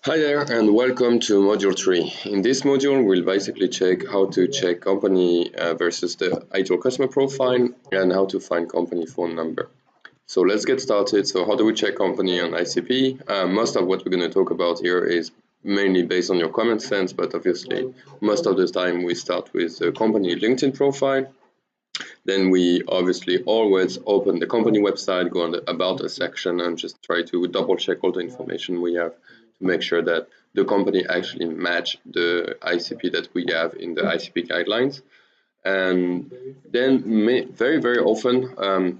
Hi there and welcome to module 3. In this module we'll basically check how to check company versus the ideal customer profile and how to find company phone number. So let's get started. So how do we check company on ICP? Most of what we're going to talk about here is mainly based on your common sense, but obviously most of the time we start with the company LinkedIn profile. Then we obviously always open the company website, go on the About Us section and just try to double check all the information we have to make sure that the company actually match the ICP that we have in the ICP guidelines. And then very often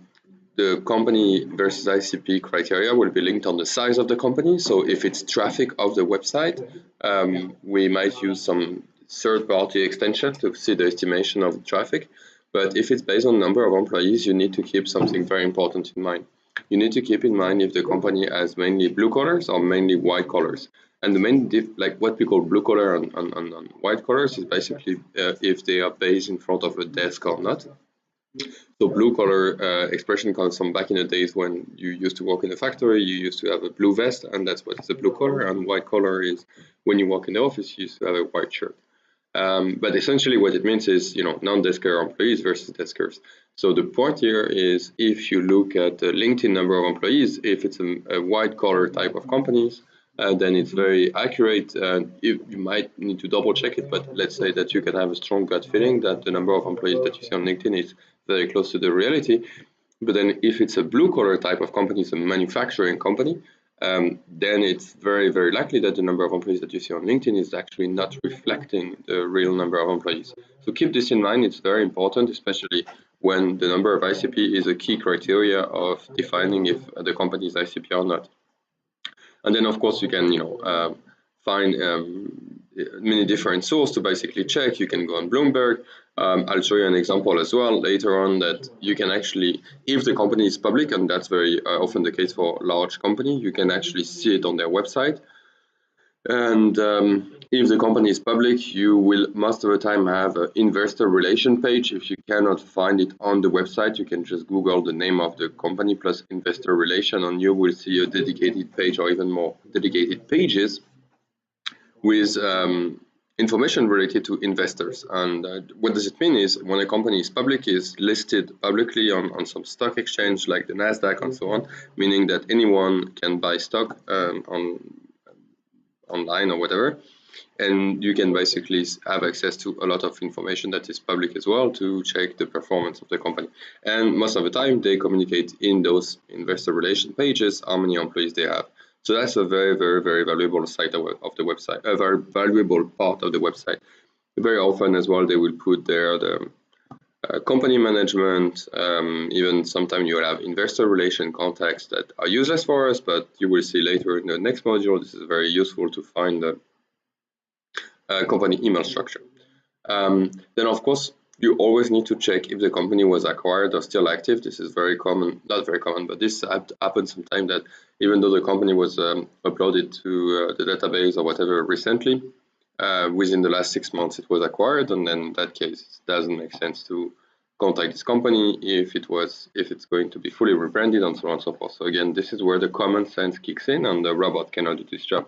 the company versus ICP criteria will be linked on the size of the company. So if it's traffic of the website, we might use some third-party extension to see the estimation of the traffic. But if it's based on number of employees, you need to keep something very important in mind. You need to keep in mind if the company has mainly blue collars or mainly white collars. And the main like what we call blue collar and white collars is basically if they are based in front of a desk or not. So blue collar expression comes from back in the days when you used to work in a factory, you used to have a blue vest, and that's what is a blue collar. And white collar is when you work in the office, you used to have a white shirt. But essentially what it means is, non-desker employees versus deskers. So the point here is if you look at the LinkedIn number of employees, if it's a white collar type of companies, then it's very accurate. You might need to double check it, but let's say that you can have a strong gut feeling that the number of employees that you see on LinkedIn is very close to the reality. But then if it's a blue collar type of company, it's a manufacturing company, then it's very likely that the number of employees that you see on LinkedIn is actually not reflecting the real number of employees. So keep this in mind, it's very important, especially when the number of ICP is a key criteria of defining if the company is ICP or not. And then of course you can find many different sources to basically check. You can go on Bloomberg. I'll show you an example as well later on that you can actually, if the company is public, and that's very often the case for large company, you can actually see it on their website. And if the company is public, you will most of the time have an investor relation page. If you cannot find it on the website, you can just Google the name of the company plus investor relation, and you will see a dedicated page or even more dedicated pages with information related to investors. And what does it mean is when a company is public, is listed publicly on some stock exchange like the NASDAQ and so on, meaning that anyone can buy stock online or whatever, and you can basically have access to a lot of information that is public as well to check the performance of the company. And most of the time they communicate in those investor relation pages how many employees they have. So that's a very valuable site of the website, a very valuable part of the website. Very often as well they will put there the company management, even sometimes you will have investor relation contacts that are useless for us, but you will see later in the next module, this is very useful to find the company email structure. Then of course, you always need to check if the company was acquired or still active. This is very common, not very common, but this happens sometimes that even though the company was uploaded to the database or whatever recently, within the last 6 months it was acquired, and then in that case it doesn't make sense to contact this company if it's going to be fully rebranded and so on and so forth. So again, this is where the common sense kicks in and the robot cannot do this job.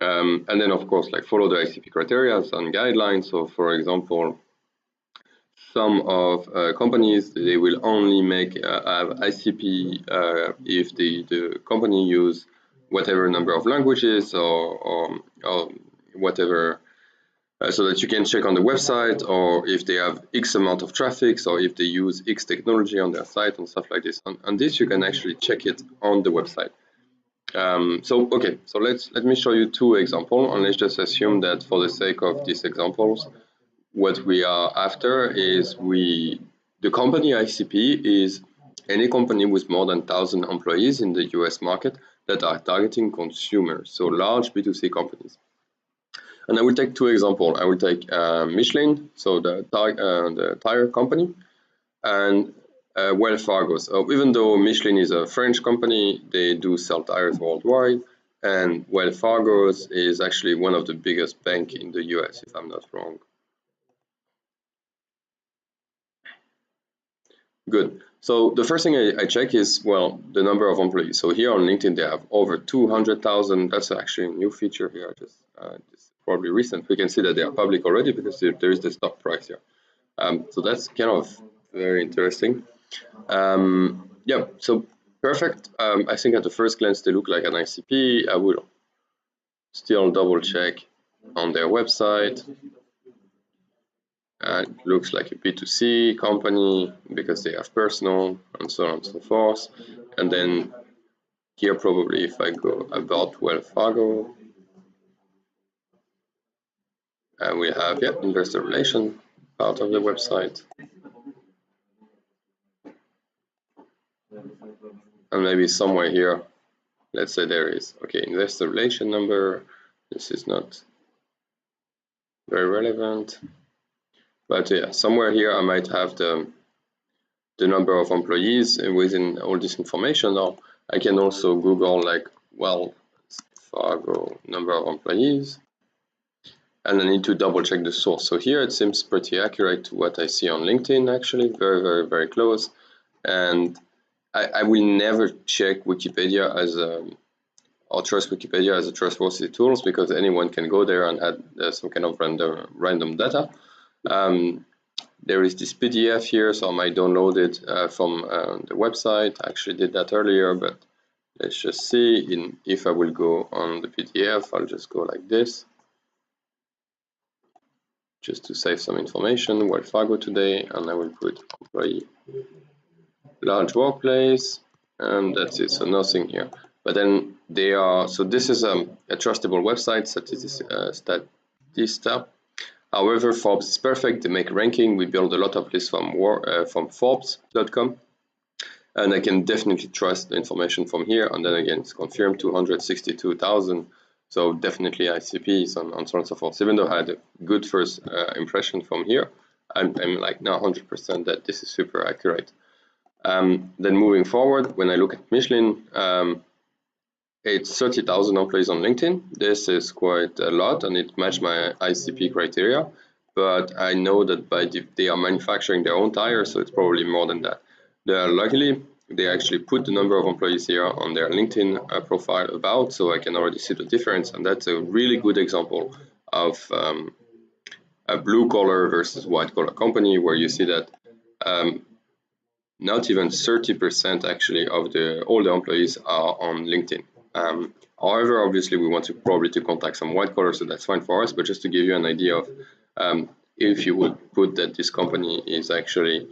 And then of course, like follow the ICP criteria and guidelines. So for example, some of companies, they will only make ICP if the company use whatever number of languages or whatever, so that you can check on the website, or if they have X amount of traffic, or if they use X technology on their site and stuff like this. And this you can actually check it on the website. So let me show you 2 examples, and let's just assume that for the sake of these examples, what we are after is the company ICP is any company with more than 1,000 employees in the US market that are targeting consumers, so large B2C companies. And I will take 2 examples. I will take Michelin, so the tire company, and Wells Fargo. So even though Michelin is a French company, they do sell tires worldwide, and Wells Fargo is actually one of the biggest banks in the US, if I'm not wrong. Good. So the first thing I check is, well, the number of employees. So here on LinkedIn, they have over 200,000. That's actually a new feature here, just probably recent. We can see that they are public already because there is the stock price here. So that's kind of very interesting. Yeah, so perfect. I think at the first glance, they look like an ICP. I will still double check on their website. It looks like a B2C company because they have personal and so on and so forth. And then here probably if I go about Wells Fargo, we have investor relation part of the website. And maybe somewhere here, let's say there is, okay, investor relation number. This is not very relevant. But yeah, somewhere here I might have the number of employees within all this information. Now I can also Google like, well, Fargo number of employees, and I need to double check the source. So here it seems pretty accurate to what I see on LinkedIn, actually, very close. And I will never check Wikipedia as a, or trust Wikipedia as a trustworthy tool because anyone can go there and add some kind of random data. There is this PDF here, so I might download it from the website. I actually did that earlier, but let's just see. If I will go on the PDF, I'll just go like this, just to save some information. Wells Fargo today, and I will put employee, large workplace, and that's it. So nothing here. But then they are. So this is a trustable website, Statista. However, Forbes is perfect. They make ranking. We build a lot of lists from Forbes.com, and I can definitely trust the information from here. And then again, it's confirmed 262,000. So definitely ICPs and so on and so forth. Even though I had a good first impression from here, I'm like now 100% that this is super accurate. Then moving forward, when I look at Michelin, it's 30,000 employees on LinkedIn. This is quite a lot, and it matched my ICP criteria. But I know that they are manufacturing their own tires, so it's probably more than that. Luckily, they actually put the number of employees here on their LinkedIn profile about, so I can already see the difference. And that's a really good example of a blue collar versus white collar company, where you see that not even 30% actually of all the employees are on LinkedIn. However, obviously we want to probably contact some white collar, so that's fine for us, but just to give you an idea of if you would put that this company is actually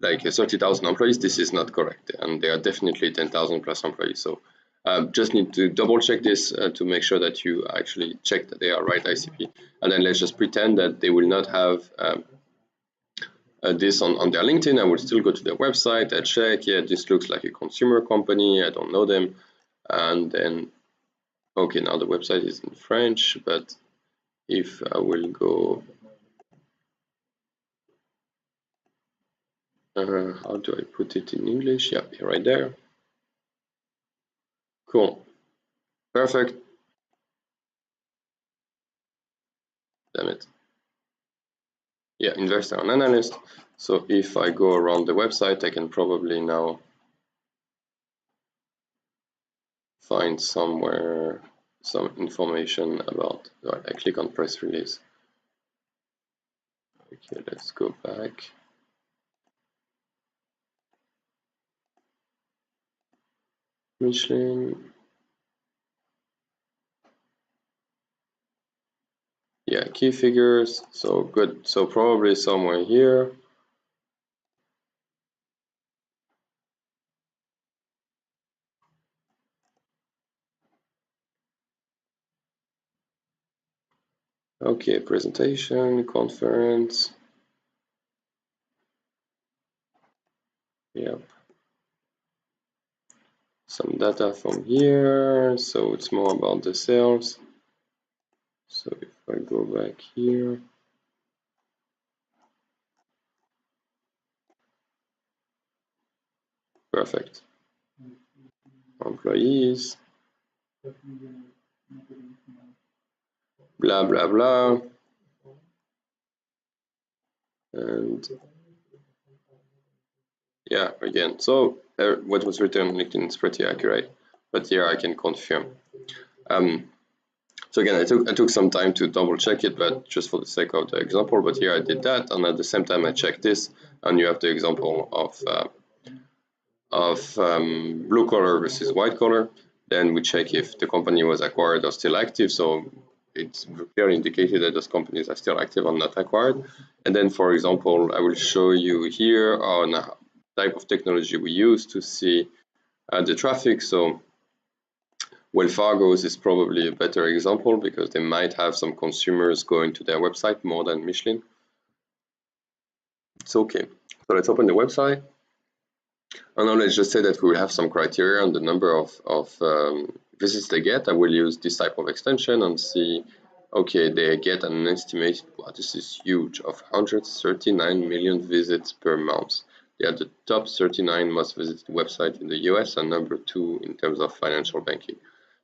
like 30,000 employees, this is not correct, and there are definitely 10,000 plus employees. So just need to double check this to make sure that you actually check that they are right ICP, and then let's just pretend that they will not have this on their LinkedIn. I will still go to their website, I check, yeah, this looks like a consumer company, I don't know them, and then, okay, now the website is in French, but if I will go, how do I put it in English? Yeah, right there. Cool, perfect. Damn it. Yeah, investor and analyst. So if I go around the website, I can probably now find somewhere some information about, I click on press release. Okay, let's go back. Michelin. Yeah, key figures. So good. So probably somewhere here. Okay, presentation, conference. Yep. Some data from here. So it's more about the sales. So if I go back here. Perfect. Employees. Blah, blah, blah. And yeah, again, so what was written on LinkedIn is pretty accurate, but here I can confirm. So again, I took some time to double check it, but just for the sake of the example, but here I did that, and at the same time I checked this, and you have the example of blue collar versus white collar. Then we check if the company was acquired or still active, so it's clearly indicated that those companies are still active and not acquired. And then, for example, I will show you here on a type of technology we use to see the traffic. So Wells Fargo's is probably a better example because they might have some consumers going to their website more than Michelin. It's okay. So let's open the website. And now let's just say that we will have some criteria on the number of visits they get. I will use this type of extension and see, okay, they get an estimated, wow, this is huge, of 139 million visits per month. They are the top 39 most visited website in the US and number 2 in terms of financial banking.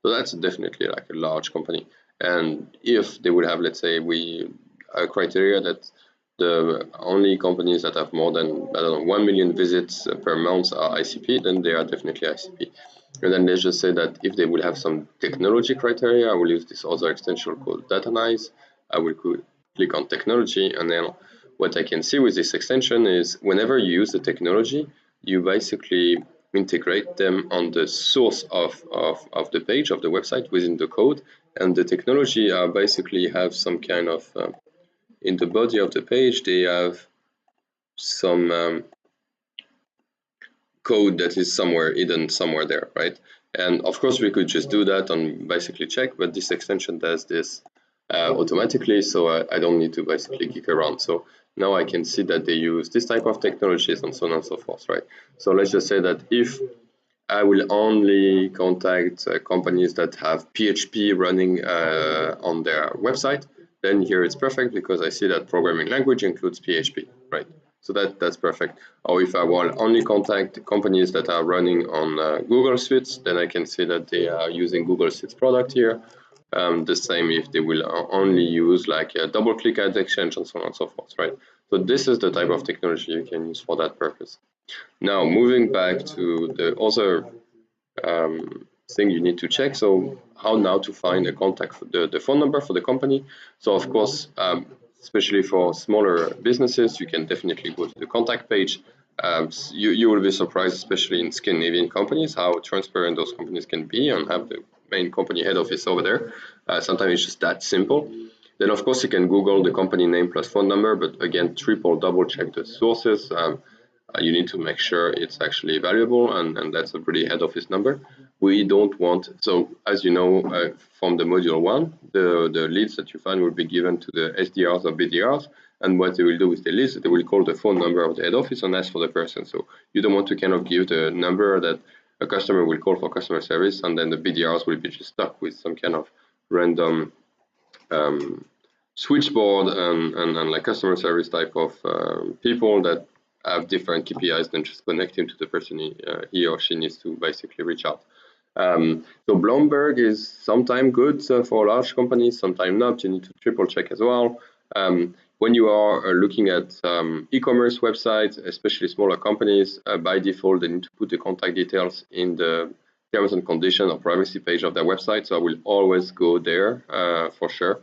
So that's definitely like a large company. And if they would have, let's say, a criteria that the only companies that have more than, I don't know, 1 million visits per month are ICP, then they are definitely ICP. And then let's just say that if they will have some technology criteria, I will use this other extension called Datanize. I will click on technology, and then what I can see with this extension is whenever you use the technology, you basically integrate them on the source of the page, of the website within the code, and the technology basically have some kind of in the body of the page, they have some code that is somewhere hidden somewhere there, right? And of course, we could just do that and basically check, but this extension does this automatically, so I don't need to basically geek around. So now I can see that they use this type of technologies and so on and so forth, right? So let's just say that if I will only contact companies that have PHP running on their website, then here it's perfect because I see that programming language includes PHP, right? So that's perfect. Or if I will only contact companies that are running on Google Suites, then I can see that they are using Google Suites product here. The same if they will only use like a double-click ad exchange and so on and so forth, right? So this is the type of technology you can use for that purpose. Now, moving back to the other thing you need to check. So how now to find a contact for the phone number for the company. So of course, especially for smaller businesses, you can definitely go to the contact page. You will be surprised, especially in Scandinavian companies, how transparent those companies can be and have the main company head office over there. Sometimes it's just that simple. Then of course you can Google the company name plus phone number, but again, double check the sources. You need to make sure it's actually valuable, and that's a pretty head office number. We don't want, so as you know from the module 1, the leads that you find will be given to the SDRs or BDRs, and what they will do with the leads, they will call the phone number of the head office and ask for the person. So you don't want to kind of give the number that a customer will call for customer service, and then the BDRs will be just stuck with some kind of random switchboard and like customer service type of people that have different KPIs than just connecting to the person he or she needs to basically reach out. So Bloomberg is sometimes good for large companies, sometimes not. You need to triple check as well. When you are looking at e-commerce websites, especially smaller companies, by default, they need to put the contact details in the terms and conditions or privacy page of their website. So I will always go there for sure.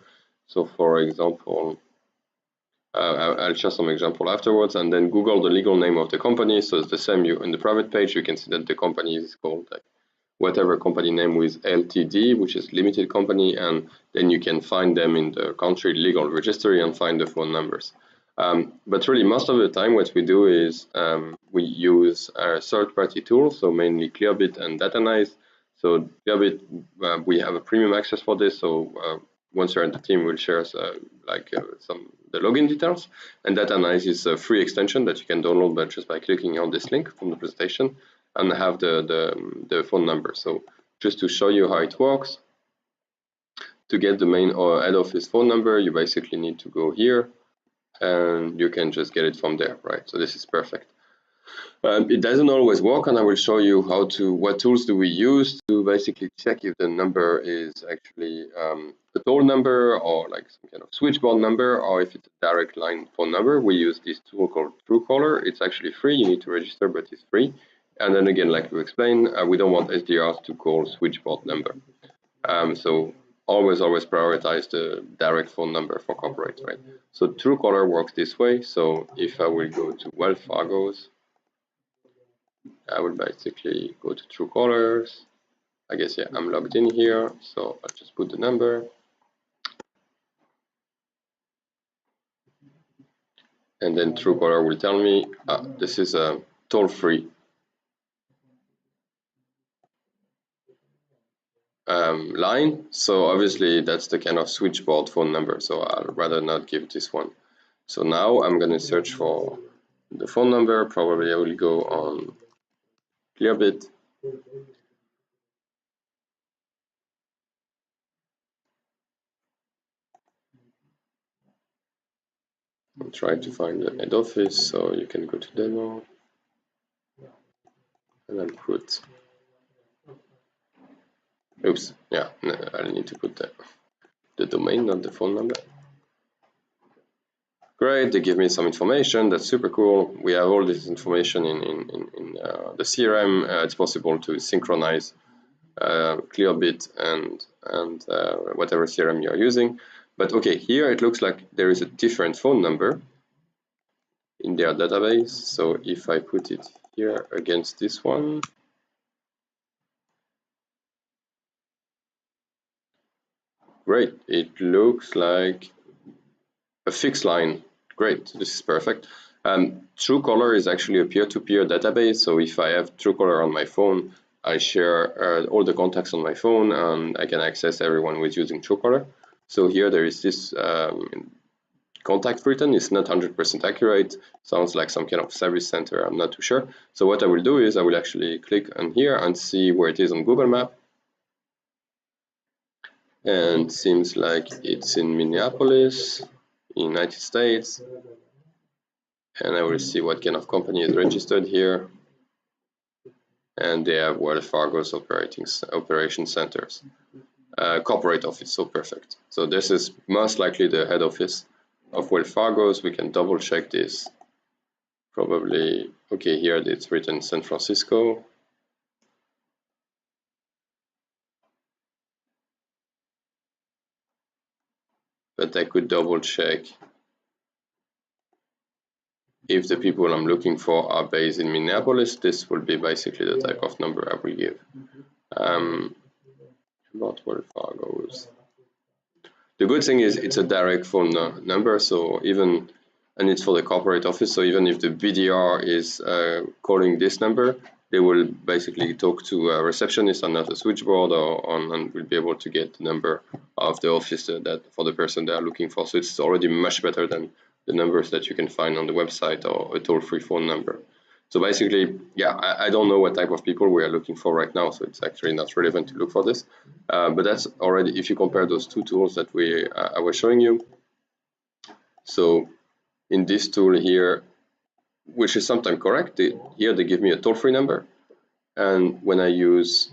So for example, I'll share some example afterwards, and then Google the legal name of the company. So it's the same. You in the private page, you can see that the company is called like whatever company name with LTD, which is limited company, and then you can find them in the country legal registry and find the phone numbers. But really, most of the time, what we do is we use third-party tools, so mainly Clearbit and Datanize. So Clearbit, we have a premium access for this. So once you're in the team, we'll share some the login details. And Datanize is a free extension that you can download just by clicking on this link from the presentation and have the phone number. So just to show you how it works, to get the main or head office phone number, you basically need to go here and you can just get it from there, right? So this is perfect. It doesn't always work, and I will show you what tools do we use to basically check if the number is actually a toll number or like some kind of switchboard number, or if it's a direct line phone number. We use this tool called Truecaller. It's actually free. You need to register, but it's free. And then again, like we explained, we don't want SDRs to call switchboard number. So always prioritize the direct phone number for corporate, right? So Truecaller works this way. So if I will go to Wells Fargo's, I will basically go to Truecallers. I guess, yeah, I'm logged in here, so I'll just put the number. And then Truecaller will tell me, this is a toll-free line. So obviously that's the kind of switchboard phone number, so I'll rather not give this one. So now I'm going to search for the phone number. Probably I will go on Clearbit. And try to find the head office, so you can go to demo and then put, oops, yeah, I need to put the domain, not the phone number. Great, they give me some information. That's super cool. We have all this information in the CRM. It's possible to synchronize Clearbit and whatever CRM you're using. But okay, here it looks like there is a different phone number in their database. So if I put it here against this one, great, it looks like a fixed line. Great, this is perfect. Truecaller is actually a peer-to-peer database, so if I have Truecaller on my phone, I share all the contacts on my phone and I can access everyone who is using Truecaller. So here there is this contact written. It's not 100% accurate, sounds like some kind of service center, I'm not too sure. So what I will do is I will actually click on here and see where it is on Google Map. And seems like it's in Minneapolis, United States. And I will see what kind of company is registered here. And they have Wells Fargo's operation centers. Corporate office, so perfect. So this is most likely the head office of Wells Fargo's. We can double check this. Probably, okay, here it's written San Francisco. But I could double check if the people I'm looking for are based in Minneapolis. This will be basically the type of number I will give. About Wells Fargo's. The good thing is it's a direct phone number, so even, and it's for the corporate office, so even if the BDR is calling this number, they will basically talk to a receptionist and not a switchboard, and will be able to get the number of the office that for the person they are looking for. So it's already much better than the numbers that you can find on the website or a toll-free phone number. So basically, yeah, I don't know what type of people we are looking for right now, so it's actually not relevant to look for this. But that's already, if you compare those two tools that I was showing you. So in this tool here, which is sometimes correct, here they give me a toll-free number. And when I use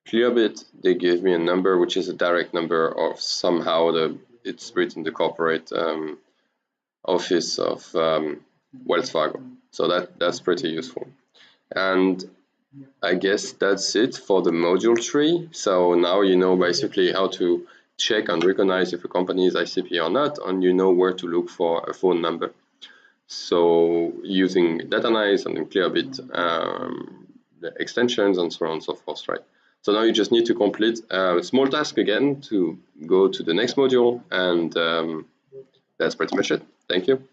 Clearbit, they give me a number which is a direct number of somehow it's written the corporate office of Wells Fargo. So that's pretty useful. And I guess that's it for the module tree. So now you know basically how to check and recognize if a company is ICP or not, and you know where to look for a phone number. So using Datanyze and Clearbit, the extensions and so on and so forth, right? So now you just need to complete a small task again to go to the next module, and that's pretty much it. Thank you.